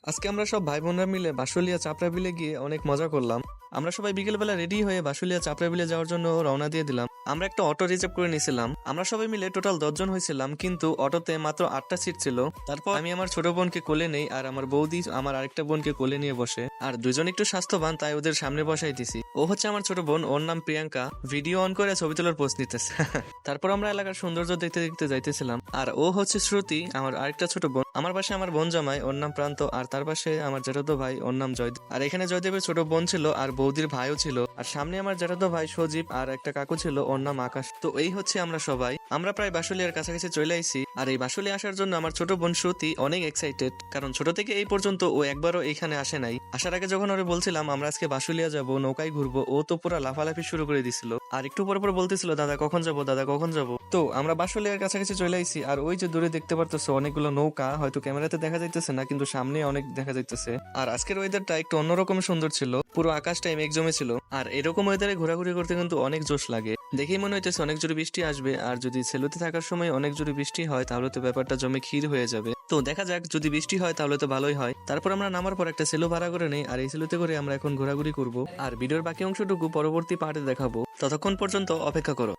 আজকে আমরা সব ভাই বোনরা মিলে বাঁশুলিয়া চাপড়া বিলে গিয়ে অনেক মজা করলাম। আমরা সবাই বিকেলবেলা রেডি হয়ে বাঁশুলিয়া চাপড়া বিলে যাওয়ার জন্য রওনা দিয়ে দিলাম। আমরা একটা অটো রিজার্ভ করে নিয়েছিলাম। আমরা সবাই মিলে টোটাল 10 জন হয়েছিলাম, কিন্তু অটোতে মাত্র 8টা সিট ছিল। তারপর আমি আমার ছোট বোনকে কোলে নেই, আর আমার বৌদি আমার আরেকটা বোনকে কোলে নিয়ে বসে, আর দুজন একটু স্বাস্থ্যবান তাই ওদের সামনে বসাই দিছি। ও হচ্ছে আমার ছোট বোন, ওর নাম প্রিয়াঙ্কা। ভিডিও অন করে ছবি তোলার পোস্ট নিতেছে। তারপর আমরা এলাকার সৌন্দর্য দেখতে দেখতে যাইতেছিলাম। আর ও হচ্ছে শ্রুতি, আমার আরেকটা ছোট বোন। আমার পাশে আমার বোন জামাই, ওর নাম প্রান্ত, আর তার পাশে আমার জেঠাতো ভাই, ওর নাম জয়দেব। আর এখানে জয়দেবের ছোট বোন ছিল আর বৌদির ভাইও ছিল। আর সামনে আমার জেঠাতো ভাই সজীব আর একটা কাকু ছিল, ওর নাম আকাশ। তো এই হচ্ছে আমরা সবাই। আমরা প্রায় বাঁশুলিয়ার কাছাকাছি চলে আইছি। আর এই বাঁশুলিয়া আসার জন্য আমার ছোট বোন শ্রুতি অনেক এক্সাইটেড, কারণ ছোট থেকে এই পর্যন্ত ও একবারও এখানে আসে নাই। আসার আগে যখন ওরে বলছিলাম আমরা আজকে বাঁশুলিয়া যাবো, নৌকায় ঘুরবো, ও তো পুরো লাফালাফি শুরু করে দিছিল। আর একটু পর পর বলতেছিল দাদা কখন যাবো, দাদা কখন যাবো। তো আমরা বাঁশুলিয়ার কাছাকাছি চলে আইছি। আর ওই যে দূরে দেখতে পারতেছো অনেকগুলো নৌকা, হয়তো ক্যামেরাতে দেখা যাইতেছে না, কিন্তু সামনে অনেক দেখা যাইতেছে। আর আজকের ওয়েদারটা একটু অন্যরকম সুন্দর ছিল, পুরো আকাশটাই মেঘ জমে ছিল। আর এরকম ওয়েদারে ঘোরাঘুরি করতে কিন্তু অনেক জোশ লাগে। দেখেই মনে হইতেছে অনেক জোরে বৃষ্টি আসবে, আর যদি সেলুতে থাকার সময় অনেক জোরে বৃষ্টি হয় তাহলে তো ব্যাপারটা জমে ক্ষীর হয়ে যাবে। তো দেখা যাক, যদি বৃষ্টি হয় তাহলে তো ভালোই হয়। তারপর আমরা নামার পর একটা সেলু ভাড়া করে নেই, আর এই সেলুতে করে আমরা এখন ঘোরাঘুরি করব। আর ভিডিওর বাকি অংশটুকু পরবর্তী পার্টে দেখাবো, ততক্ষণ পর্যন্ত অপেক্ষা করো।